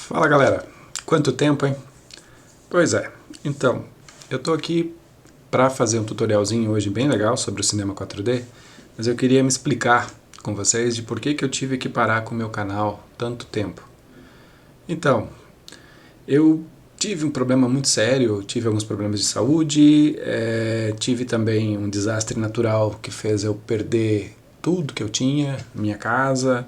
Fala galera, quanto tempo, hein? Pois é, então, eu tô aqui para fazer um tutorialzinho hoje bem legal sobre o cinema 4D, mas eu queria me explicar com vocês de por que eu tive que parar com o meu canal tanto tempo. Então, eu tive um problema muito sério, tive alguns problemas de saúde, tive também um desastre natural que fez eu perder tudo que eu tinha, minha casa.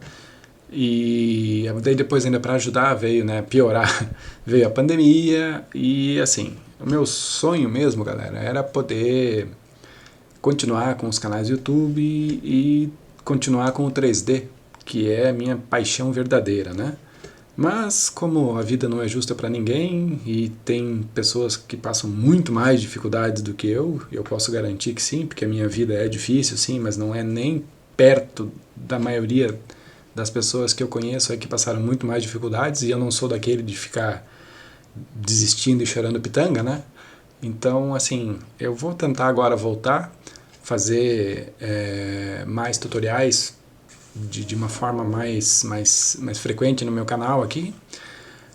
E daí depois ainda para ajudar veio, né, piorar, veio a pandemia e assim, o meu sonho mesmo, galera, era poder continuar com os canais do YouTube e continuar com o 3D, que é a minha paixão verdadeira, né? Mas como a vida não é justa para ninguém e tem pessoas que passam muito mais dificuldades do que eu posso garantir que sim, porque a minha vida é difícil, sim, mas não é nem perto da maioria das pessoas que eu conheço que passaram muito mais dificuldades, e eu não sou daquele de ficar desistindo e chorando pitanga, né? Então, assim, eu vou tentar agora voltar, fazer mais tutoriais de uma forma mais frequente no meu canal aqui.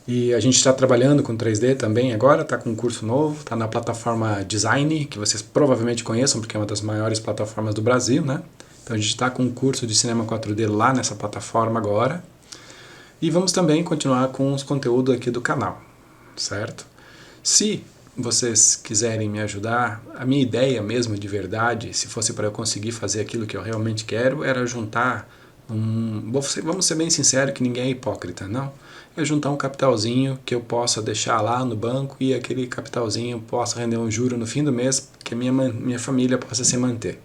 E a gente está trabalhando com 3D também agora, está com um curso novo, está na plataforma Design, que vocês provavelmente conheçam, porque é uma das maiores plataformas do Brasil, né? Então a gente está com um curso de cinema 4D lá nessa plataforma agora. E vamos também continuar com os conteúdos aqui do canal, certo? Se vocês quiserem me ajudar, a minha ideia mesmo de verdade, se fosse para eu conseguir fazer aquilo que eu realmente quero, era juntar vamos ser bem sinceros que ninguém é hipócrita, não? É juntar um capitalzinho que eu possa deixar lá no banco e aquele capitalzinho possa render um juro no fim do mês, que a minha família possa se manter.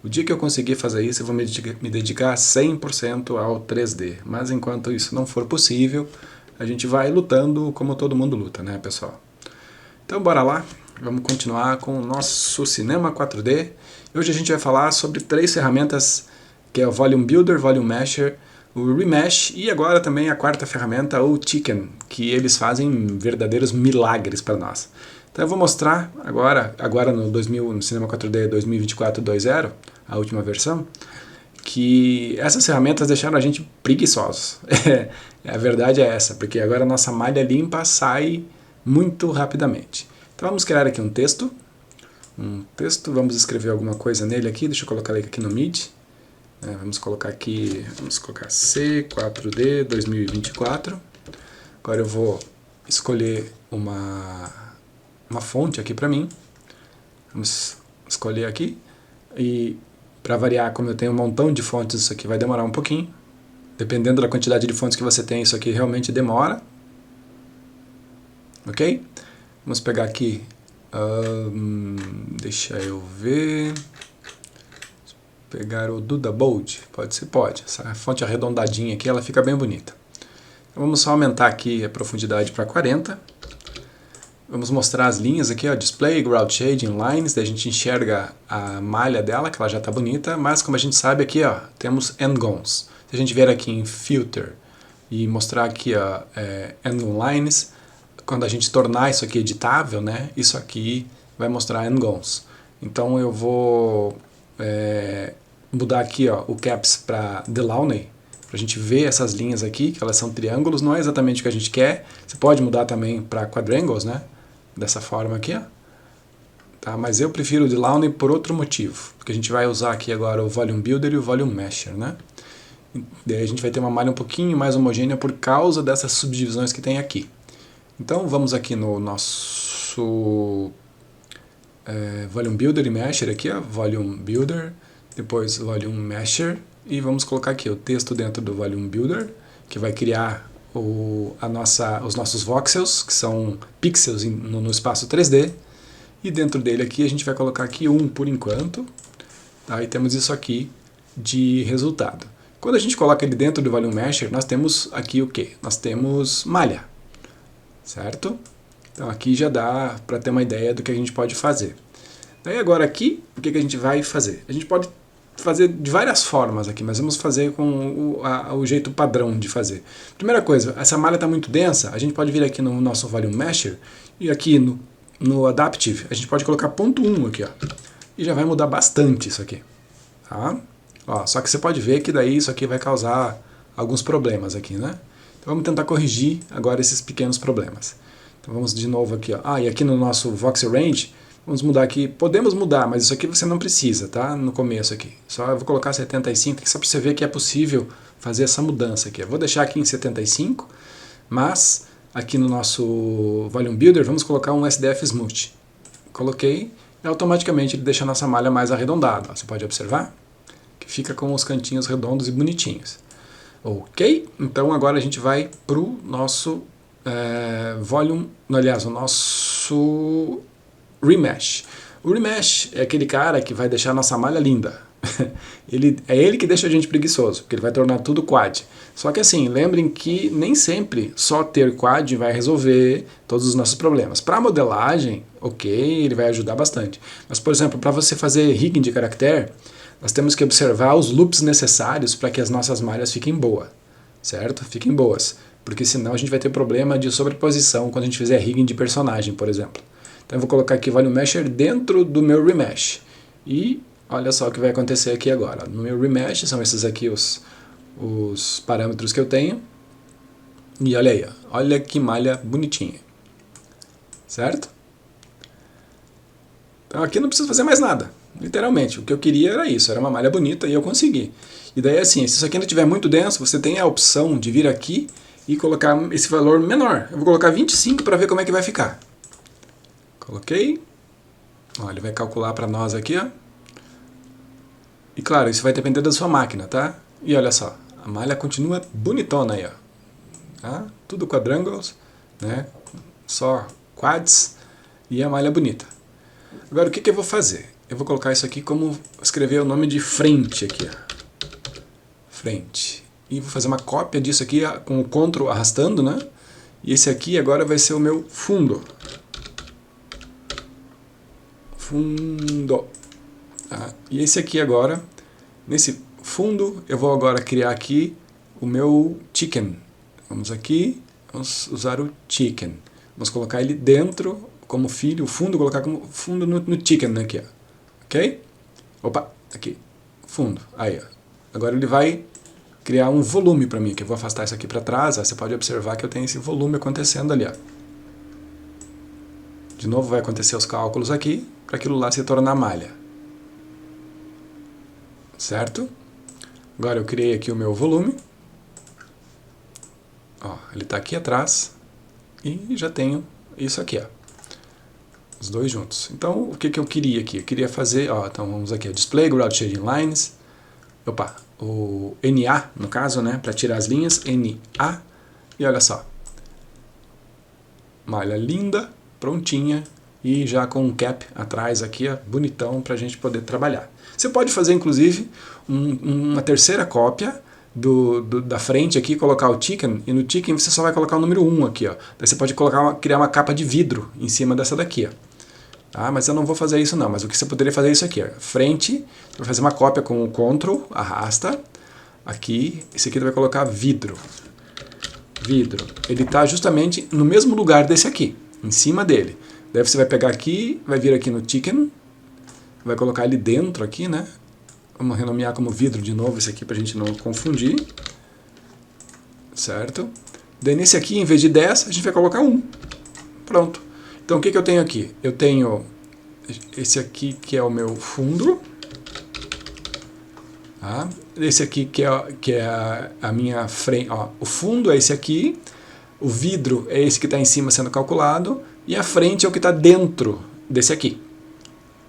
O dia que eu conseguir fazer isso, eu vou me dedicar 100% ao 3D. Mas enquanto isso não for possível, a gente vai lutando como todo mundo luta, né, pessoal? Então bora lá, vamos continuar com o nosso cinema 4D. Hoje a gente vai falar sobre 3 ferramentas, que é o Volume Builder, Volume Mesher, o Remesh e agora também a 4ª ferramenta, o Chicken, que eles fazem verdadeiros milagres para nós. Então eu vou mostrar agora no Cinema 4D 2024 2.0, a última versão, que essas ferramentas deixaram a gente preguiçosos. A verdade é essa, porque agora a nossa malha limpa sai muito rapidamente. Então vamos criar aqui um texto, vamos escrever alguma coisa nele aqui, deixa eu colocar ele aqui no Mid. Vamos colocar C4D 2024. Agora eu vou escolher uma fonte aqui para mim. Vamos escolher aqui. E para variar, como eu tenho um montão de fontes, isso aqui vai demorar um pouquinho. Dependendo da quantidade de fontes que você tem, isso aqui realmente demora. Ok? Vamos pegar aqui. Deixa eu ver. Pegar o Duda Bold. Pode ser? Pode. Essa fonte arredondadinha aqui, ela fica bem bonita. Então, vamos só aumentar aqui a profundidade para 40. Vamos mostrar as linhas aqui, ó, Display, Ground Shading, Lines, daí a gente enxerga a malha dela, que ela já está bonita, mas como a gente sabe aqui, ó, temos Endgons. Se a gente vier aqui em Filter e mostrar aqui, ó, Endgon Lines, quando a gente tornar isso aqui editável, né, isso aqui vai mostrar Endgons. Então eu vou mudar aqui, ó, o Caps para Delaunay, para a gente ver essas linhas aqui, que elas são triângulos, não é exatamente o que a gente quer. Você pode mudar também para Quadrangles, né? Dessa forma aqui, ó. Tá? Mas eu prefiro o Delaunay por outro motivo, porque a gente vai usar aqui agora o Volume Builder e o Volume Mesher, né? E daí a gente vai ter uma malha um pouquinho mais homogênea por causa dessas subdivisões que tem aqui. Então vamos aqui no nosso Volume Builder e Mesher aqui, ó, Volume Builder, depois Volume Mesher, e vamos colocar aqui o texto dentro do Volume Builder, que vai criar os nossos voxels, que são pixels no espaço 3D, e dentro dele aqui a gente vai colocar aqui por enquanto, tá? E temos isso aqui de resultado. Quando a gente coloca ele dentro do Volume Mesher, nós temos aqui o que? Nós temos malha, certo? Então aqui já dá para ter uma ideia do que a gente pode fazer. Daí agora aqui, o que a gente vai fazer? A gente pode fazer de várias formas aqui, mas vamos fazer com o jeito padrão de fazer. Primeira coisa, essa malha está muito densa, a gente pode vir aqui no nosso Volume Mesher e aqui no Adaptive, a gente pode colocar ponto 1 aqui, ó, e já vai mudar bastante isso aqui. Tá? Ó, só que você pode ver que daí isso aqui vai causar alguns problemas aqui, né? Então vamos tentar corrigir agora esses pequenos problemas. Então vamos de novo aqui, ó. E aqui no nosso Voxel Range, vamos mudar aqui, podemos mudar, mas isso aqui você não precisa, tá? No começo aqui. Só eu vou colocar 75, só para você ver que é possível fazer essa mudança aqui. Eu vou deixar aqui em 75, mas aqui no nosso Volume Builder vamos colocar um SDF Smooth. Coloquei e automaticamente ele deixa a nossa malha mais arredondada. Ó. Você pode observar que fica com os cantinhos redondos e bonitinhos. Ok? Então agora a gente vai para o nosso o nosso Remesh. O Remesh é aquele cara que vai deixar a nossa malha linda. É ele que deixa a gente preguiçoso, porque ele vai tornar tudo quad. Só que assim, lembrem que nem sempre só ter quad vai resolver todos os nossos problemas. Para modelagem, ok, ele vai ajudar bastante. Mas, por exemplo, para você fazer rigging de caractere, nós temos que observar os loops necessários para que as nossas malhas fiquem boas, certo? Fiquem boas, porque senão a gente vai ter problema de sobreposição quando a gente fizer rigging de personagem, por exemplo. Então eu vou colocar aqui o Volume Mesher dentro do meu Remesh. E olha só o que vai acontecer aqui agora. No meu Remesh, são esses aqui os parâmetros que eu tenho. E olha aí, ó. Olha que malha bonitinha. Certo? Então aqui não preciso fazer mais nada. Literalmente, o que eu queria era isso, era uma malha bonita e eu consegui. E daí assim, se isso aqui ainda estiver muito denso, você tem a opção de vir aqui e colocar esse valor menor. Eu vou colocar 25 para ver como é que vai ficar. Coloquei. Ó, ele vai calcular para nós aqui, ó. E claro, isso vai depender da sua máquina, tá? E olha só, a malha continua bonitona aí, ó. Tá? Tudo quadrangles, né? Só quads e a malha bonita. Agora o que eu vou fazer? Eu vou colocar isso aqui como escrever o nome de frente aqui, ó. Frente. E vou fazer uma cópia disso aqui com o Ctrl arrastando, né? E esse aqui agora vai ser o meu fundo. Fundo. Tá? E esse aqui agora, nesse fundo, eu vou agora criar aqui o meu chicken. Vamos aqui, vamos usar o chicken. Vamos colocar ele dentro como filho, o fundo, colocar como fundo no chicken aqui, ó. Ok? Opa, aqui, fundo. Aí, ó. Agora ele vai criar um volume para mim, que eu vou afastar isso aqui para trás. Ó. Você pode observar que eu tenho esse volume acontecendo ali, ó. De novo vai acontecer os cálculos aqui, para aquilo lá se tornar malha. Certo? Agora eu criei aqui o meu volume. Ó, ele está aqui atrás. E já tenho isso aqui, ó. Os dois juntos. Então, o que eu queria aqui? Eu queria fazer, ó, então vamos aqui, ó, Display Ground Shading Lines. Opa, o NA, no caso, né, para tirar as linhas, NA. E olha só. Malha linda, prontinha. E já com um cap atrás aqui, ó, bonitão, para a gente poder trabalhar. Você pode fazer, inclusive, uma terceira cópia da frente aqui, colocar o chicken, e no chicken você só vai colocar o número 1 aqui, ó. Daí você pode criar uma capa de vidro em cima dessa daqui, ó. Tá? Mas eu não vou fazer isso não, mas o que você poderia fazer é isso aqui, ó. Frente, vai fazer uma cópia com o Ctrl, arrasta, aqui, esse aqui vai colocar vidro. Vidro. Ele está justamente no mesmo lugar desse aqui, em cima dele. Daí você vai pegar aqui, vai vir aqui no chicken, vai colocar ele dentro aqui, né? Vamos renomear como vidro de novo esse aqui para a gente não confundir. Certo? Daí nesse aqui, em vez de 10, a gente vai colocar 1. Pronto. Então o que eu tenho aqui? Eu tenho esse aqui que é o meu fundo. Tá? Esse aqui que é a minha frente. Ó, o fundo é esse aqui. O vidro é esse que está em cima sendo calculado. E a frente é o que está dentro desse aqui.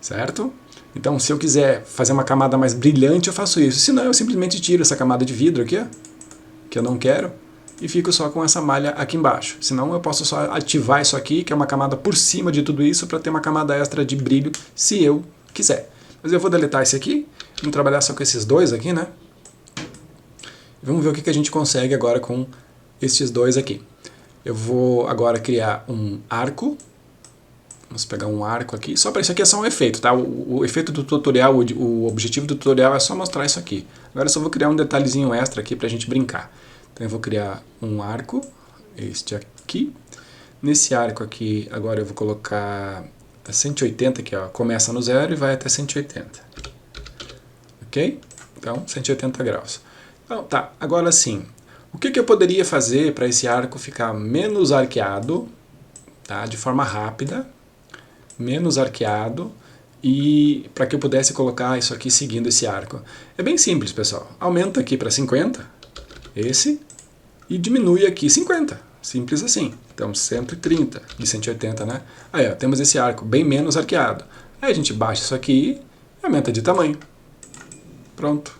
Certo? Então, se eu quiser fazer uma camada mais brilhante, eu faço isso. Se não, eu simplesmente tiro essa camada de vidro aqui, ó, que eu não quero, e fico só com essa malha aqui embaixo. Senão, eu posso só ativar isso aqui, que é uma camada por cima de tudo isso, para ter uma camada extra de brilho, se eu quiser. Mas eu vou deletar esse aqui, vamos trabalhar só com esses dois aqui, né? Vamos ver o que a gente consegue agora com esses dois aqui. Eu vou agora criar um arco. Vamos pegar um arco aqui. Só para isso aqui é só um efeito, tá? O efeito do tutorial, o objetivo do tutorial é só mostrar isso aqui. Agora eu só vou criar um detalhezinho extra aqui para a gente brincar. Então eu vou criar um arco, este aqui. Nesse arco aqui, agora eu vou colocar 180, que ó, começa no 0 e vai até 180. Ok? Então, 180 graus. Então, tá. Agora sim, O que eu poderia fazer para esse arco ficar menos arqueado, tá? De forma rápida, menos arqueado, e para que eu pudesse colocar isso aqui seguindo esse arco? É bem simples, pessoal. Aumenta aqui para 50, esse, e diminui aqui 50. Simples assim. Então 130 de 180, né? Aí, ó, temos esse arco bem menos arqueado. Aí a gente baixa isso aqui e aumenta de tamanho. Pronto.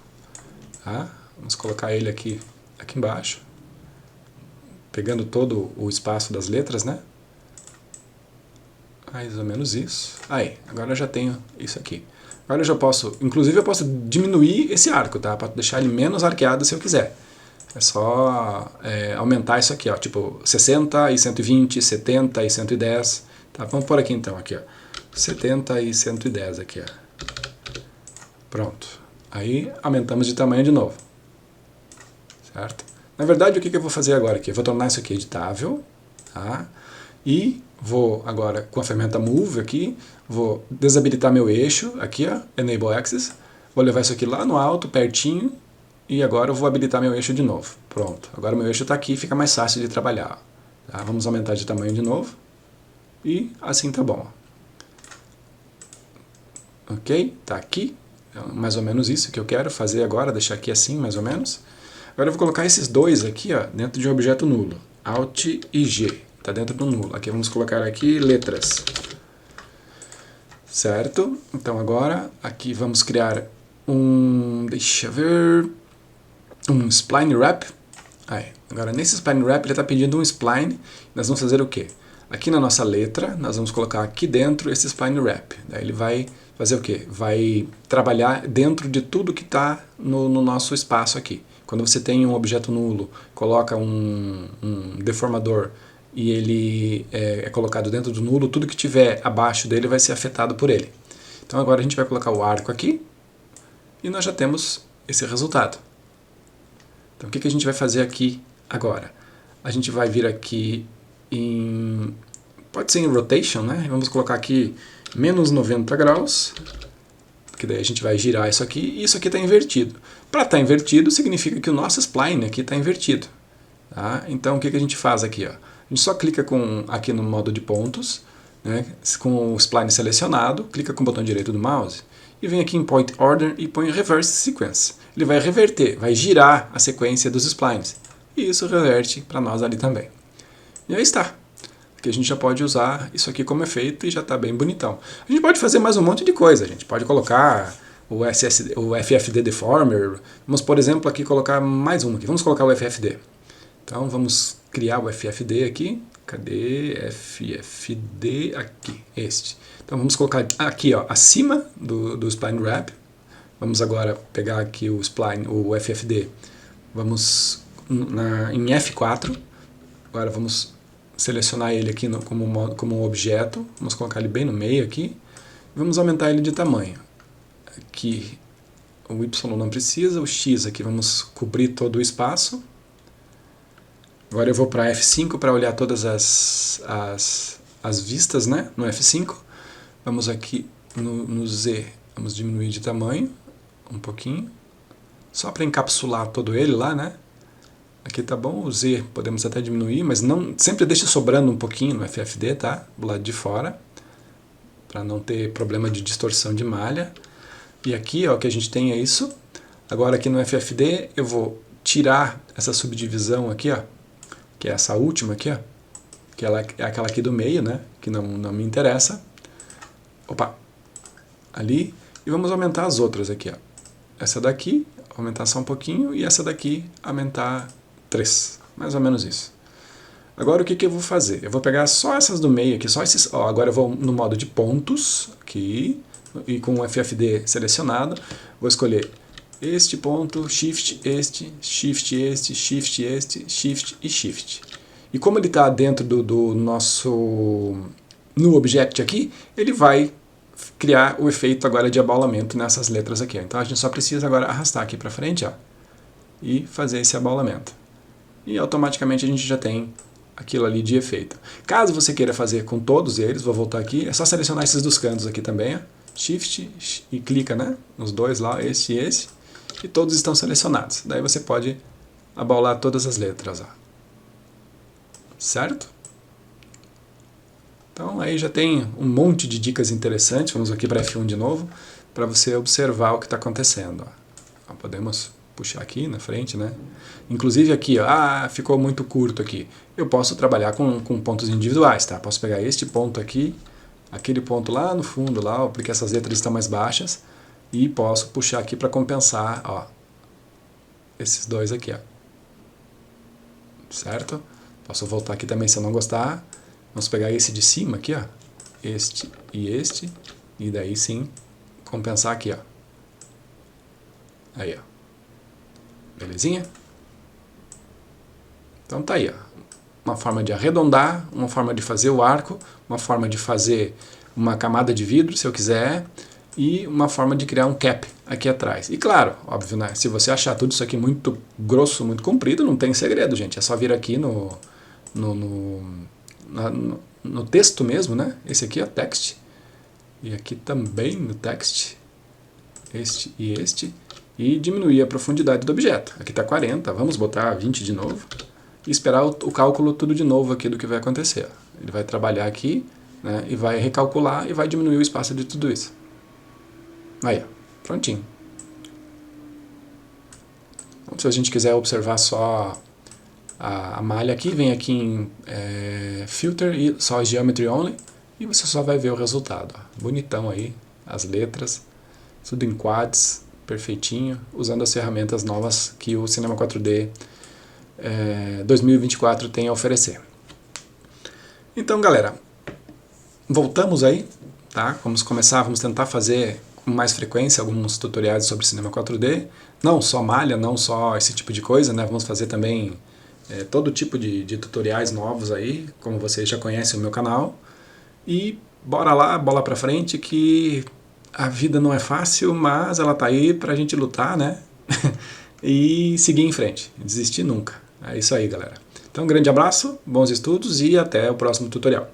Tá? Vamos colocar ele aqui embaixo, pegando todo o espaço das letras, né? Mais ou menos isso. Aí, agora eu já tenho isso aqui. Agora eu já posso, inclusive eu posso diminuir esse arco, tá? Para deixar ele menos arqueado se eu quiser. É só aumentar isso aqui, ó, tipo 60 e 120, 70 e 110. Tá? Vamos por aqui então, aqui, ó. 70 e 110 aqui, ó. Pronto. Aí aumentamos de tamanho de novo. Certo? Na verdade, o que eu vou fazer agora aqui? Eu vou tornar isso aqui editável, tá? E vou agora, com a ferramenta Move aqui, vou desabilitar meu eixo, aqui, ó, Enable Axis, vou levar isso aqui lá no alto, pertinho, e agora eu vou habilitar meu eixo de novo. Pronto, agora meu eixo está aqui, fica mais fácil de trabalhar. Tá? Vamos aumentar de tamanho de novo, e assim tá bom. Ok? Tá aqui, é mais ou menos isso que eu quero fazer agora, deixar aqui assim, mais ou menos. Agora eu vou colocar esses dois aqui, ó, dentro de um objeto nulo. Alt e G. Está dentro do nulo. Aqui vamos colocar aqui letras. Certo? Então agora aqui vamos criar deixa eu ver, um spline wrap. Aí, agora nesse spline wrap ele está pedindo um spline. Nós vamos fazer o quê? Aqui na nossa letra, nós vamos colocar aqui dentro esse spline wrap. Daí ele vai fazer o quê? Vai trabalhar dentro de tudo que está no nosso espaço aqui. Quando você tem um objeto nulo, coloca um deformador e ele é colocado dentro do nulo, tudo que tiver abaixo dele vai ser afetado por ele. Então agora a gente vai colocar o arco aqui e nós já temos esse resultado. Então o que a gente vai fazer aqui agora? A gente vai vir aqui pode ser em rotation, né? Vamos colocar aqui menos 90 graus, que daí a gente vai girar isso aqui, e isso aqui está invertido. Para estar invertido, significa que o nosso spline aqui está invertido. Tá? Então, o que a gente faz aqui? Ó? A gente só clica aqui no modo de pontos, né, com o spline selecionado, clica com o botão direito do mouse, e vem aqui em Point Order e põe Reverse Sequence. Ele vai reverter, vai girar a sequência dos splines. E isso reverte para nós ali também. E aí está. Que a gente já pode usar isso aqui como efeito e já está bem bonitão. A gente pode fazer mais um monte de coisa. A gente pode colocar o FFD Deformer. Vamos, por exemplo, aqui colocar mais um aqui. Vamos colocar o FFD. Então vamos criar o FFD aqui. Cadê FFD? Aqui, este. Então vamos colocar aqui, ó, acima do spline wrap. Vamos agora pegar aqui o spline, o FFD. Vamos em F4. Agora vamos selecionar ele aqui como um objeto, vamos colocar ele bem no meio aqui, vamos aumentar ele de tamanho. Aqui o Y não precisa, o X aqui vamos cobrir todo o espaço. Agora eu vou para F5 para olhar todas as vistas, né, no F5. Vamos aqui no Z, vamos diminuir de tamanho um pouquinho, só para encapsular todo ele lá, né. Aqui tá bom, o Z podemos até diminuir, mas não, sempre deixa sobrando um pouquinho no FFD, tá? Do lado de fora, para não ter problema de distorção de malha. E aqui, ó, o que a gente tem é isso. Agora aqui no FFD eu vou tirar essa subdivisão aqui, ó, que é essa última aqui, ó, que ela é aquela aqui do meio, né? Que não me interessa. Opa! Ali. E vamos aumentar as outras aqui, ó. Essa daqui, aumentar só um pouquinho, e essa daqui, aumentar 3, mais ou menos isso. Agora o que eu vou fazer? Eu vou pegar só essas do meio aqui, só esses. Ó, agora eu vou no modo de pontos aqui e com o FFD selecionado, vou escolher este ponto, Shift este, Shift este, Shift este, Shift e Shift. E como ele está dentro do nosso no object aqui, ele vai criar o efeito agora de abaulamento nessas letras aqui. Ó. Então a gente só precisa agora arrastar aqui para frente, ó, e fazer esse abaulamento. E automaticamente a gente já tem aquilo ali de efeito. Caso você queira fazer com todos eles, vou voltar aqui, é só selecionar esses dos cantos aqui também, ó, Shift e clica, né, nos dois lá, esse e esse, e todos estão selecionados. Daí você pode abaular todas as letras, ó. Certo? Então aí já tem um monte de dicas interessantes, vamos aqui para F1 de novo, para você observar o que está acontecendo. Ó, podemos puxar aqui na frente, né? Inclusive aqui, ó, ficou muito curto aqui. Eu posso trabalhar com pontos individuais, tá? Posso pegar este ponto aqui, aquele ponto lá no fundo, lá, ó, porque essas letras estão mais baixas, e posso puxar aqui para compensar, ó, esses dois aqui, ó. Certo? Posso voltar aqui também se eu não gostar. Vamos pegar esse de cima aqui, ó, este, e daí sim compensar aqui, ó. Aí, ó. Belezinha? Então tá aí, ó. Uma forma de arredondar, uma forma de fazer o arco, uma forma de fazer uma camada de vidro, se eu quiser, e uma forma de criar um cap aqui atrás. E claro, óbvio, né? Se você achar tudo isso aqui muito grosso, muito comprido, não tem segredo, gente. É só vir aqui no texto mesmo, né? Esse aqui é text. E aqui também no text. Este e este. E diminuir a profundidade do objeto. Aqui está 40, vamos botar 20 de novo. E esperar o cálculo tudo de novo aqui do que vai acontecer. Ele vai trabalhar aqui, né? E vai recalcular e vai diminuir o espaço de tudo isso. Aí, ó, prontinho. Então, se a gente quiser observar só a malha aqui, vem aqui em Filter e só Geometry Only, e você só vai ver o resultado. Ó. Bonitão aí, as letras, tudo em quads, perfeitinho, usando as ferramentas novas que o Cinema 4D 2024 tem a oferecer. Então, galera, voltamos aí, tá? Vamos tentar fazer com mais frequência alguns tutoriais sobre Cinema 4D, não só malha, não só esse tipo de coisa, né? Vamos fazer também todo tipo de tutoriais novos aí, como vocês já conhecem o meu canal. E bora lá, bola pra frente, que a vida não é fácil, mas ela tá aí pra gente lutar, né? E seguir em frente, desistir nunca. É isso aí, galera. Então, um grande abraço, bons estudos e até o próximo tutorial.